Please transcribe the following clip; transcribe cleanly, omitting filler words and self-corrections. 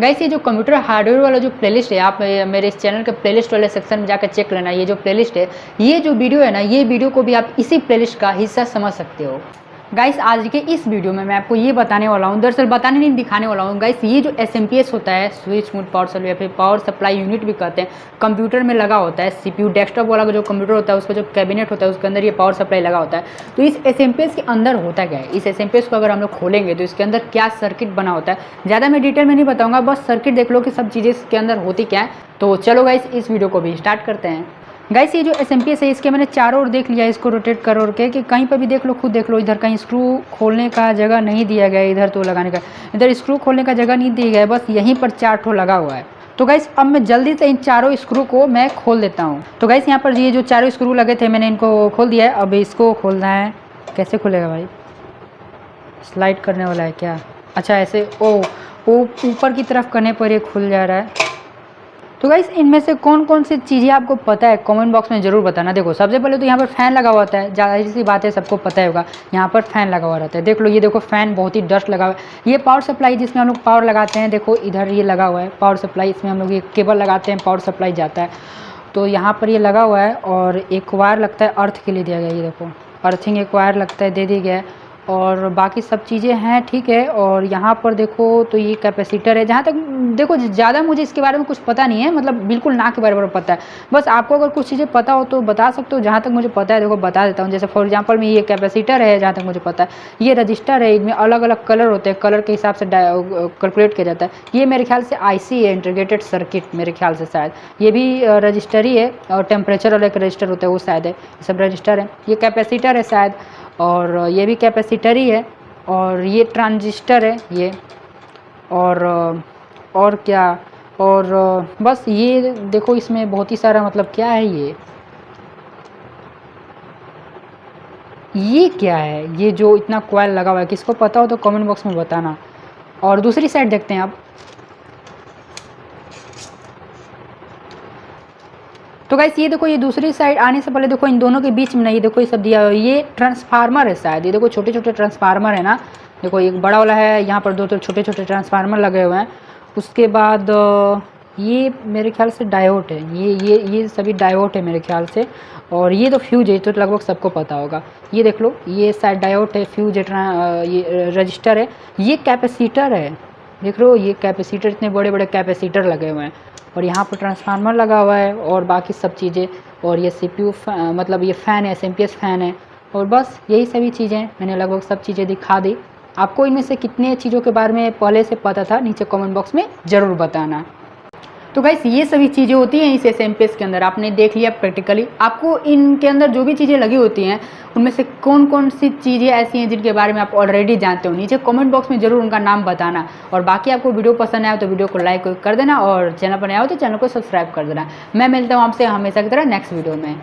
Guys ये जो computer hardware वाला जो प्लेलिस्ट है, आप मेरे इस चैनल के प्लेलिस्ट वाले सेक्शन में जाकर चेक लेना। ये जो प्लेलिस्ट है, ये जो वीडियो है ना, ये वीडियो को भी आप इसी प्लेलिस्ट का हिस्सा समझ सकते हो। गाइस आज के इस वीडियो में मैं आपको ये बताने वाला हूँ, दरअसल बताने नहीं दिखाने वाला हूँ। गाइस ये जो SMPS होता है, स्विच मोड पावर सप्लाई या फिर पावर सप्लाई यूनिट भी कहते हैं, कंप्यूटर में लगा होता है। CPU डेस्कटॉप वाला जो कंप्यूटर होता है, उसका जो कैबिनेट होता है, उसके अंदर ये पावर सप्लाई लगा होता है। तो इस SMPS के अंदर होता क्या है, इस SMPS को अगर हम लोग खोलेंगे तो इसके अंदर क्या सर्किट बना होता है, ज़्यादा मैं डिटेल में नहीं बताऊँगा, बस सर्किट देख लो कि सब चीज़ें इसके अंदर होती क्या है। तो चलो गाइस इस वीडियो को भी स्टार्ट करते हैं। गाइस ये जो SMPS है, इसके मैंने चारों ओर देख लिया, इसको रोटेट कर के कि कहीं पर भी देख लो, खुद देख लो, इधर कहीं स्क्रू खोलने का जगह नहीं दिया गया है, इधर तो लगाने का, इधर स्क्रू खोलने का जगह नहीं दिया गया है, बस यहीं पर 4 ठो लगा हुआ है। तो गाइस अब मैं जल्दी से इन चारों स्क्रू को मैं खोल देता हूँ। तो गाइस यहाँ पर ये जो चारों स्क्रू लगे थे, मैंने इनको खोल दिया है। अब इसको खोलना है, कैसे खुलेगा भाई? स्लाइड करने वाला है क्या? अच्छा ऐसे, ओ ऊपर की तरफ करने पर ये खुल जा रहा है। तो गाइस इनमें से कौन कौन सी चीज़ें आपको पता है, कमेंट बॉक्स में ज़रूर बताना। देखो सबसे पहले तो यहाँ पर फ़ैन लगा हुआ होता है, ज़्यादा सी बात है, सबको पता ही होगा, यहाँ पर फ़ैन लगा हुआ रहता है। देख लो, ये देखो फ़ैन बहुत ही डस्ट लगा हुआ है। ये पावर सप्लाई जिसमें हम लोग पावर लगाते हैं, देखो इधर ये लगा हुआ है पावर सप्लाई, इसमें हम लोग ये केबल लगाते हैं, पावर सप्लाई जाता है। तो यहाँ पर ये लगा हुआ है, और एक वायर लगता है अर्थ के लिए दिया गया है, ये देखो अर्थिंग एक वायर लगता है, दे दिया गया है। और बाकी सब चीज़ें हैं ठीक है। और यहाँ पर देखो तो ये कैपेसिटर है। जहाँ तक देखो ज़्यादा मुझे इसके बारे में कुछ पता नहीं है, मतलब बिल्कुल ना के बराबर पता है। बस आपको अगर कुछ चीज़ें पता हो तो बता सकते हो, जहाँ तक मुझे पता है देखो बता देता हूँ। जैसे फॉर एग्जांपल में ये कैपेसिटर है, जहाँ तक मुझे पता है, ये रजिस्टर है, इनमें अलग अलग कलर होते हैं, कलर के हिसाब से कैलकुलेट किया जाता है। ये मेरे ख्याल से IC है, इंटीग्रेटेड सर्किट, मेरे ख्याल से शायद ये भी रजिस्टर ही है। और टेम्परेचर वाला एक रजिस्टर होता है, वो शायद है, ये सब रजिस्टर है। ये कैपेसिटर है शायद, और ये भी कैपेसिटर ही है। और ये ट्रांजिस्टर है ये, और क्या, और बस ये देखो इसमें बहुत ही सारा, मतलब क्या है ये क्या है, ये जो इतना कॉइल लगा हुआ है, किसको पता हो तो कमेंट बॉक्स में बताना। और दूसरी साइड देखते हैं आप। तो गाइस ये देखो, ये दूसरी साइड आने से पहले देखो इन दोनों के बीच में नहीं, देखो ये सब दिया हुआ है, ये ट्रांसफार्मर है शायद। ये देखो छोटे छोटे ट्रांसफार्मर है ना, देखो एक बड़ा वाला है, यहाँ पर दो छोटे छोटे ट्रांसफार्मर लगे हुए हैं। उसके बाद ये मेरे ख्याल से डायोड है, ये सभी डायोड है मेरे ख्याल से। और ये तो फ्यूज है, तो लगभग सबको पता होगा। ये देख लो, ये शायद डायोड है, फ्यूज है, ये रजिस्टर है, ये कैपेसिटर है। देख लो ये कैपेसिटर, इतने बड़े बड़े कैपेसिटर लगे हुए हैं। और यहाँ पर ट्रांसफार्मर लगा हुआ है, और बाकी सब चीज़ें। और ये CPU मतलब ये फ़ैन है, SMPS फ़ैन है। और बस यही सभी चीज़ें मैंने लगभग सब चीज़ें दिखा दी। आपको इनमें से कितने चीज़ों के बारे में पहले से पता था, नीचे कमेंट बॉक्स में ज़रूर बताना। तो गाइस ये सभी चीज़ें होती हैं इस SMPS के अंदर, आपने देख लिया प्रैक्टिकली। आपको इनके अंदर जो भी चीज़ें लगी होती हैं, उनमें से कौन कौन सी चीज़ें ऐसी हैं जिनके बारे में आप ऑलरेडी जानते हो, नीचे कमेंट बॉक्स में ज़रूर उनका नाम बताना। और बाकी आपको वीडियो पसंद आया तो वीडियो को लाइक कर देना, और चैनल पर नया हो तो चैनल को सब्सक्राइब कर देना। मैं मिलता हूँ आपसे हमेशा की तरह नेक्स्ट वीडियो में।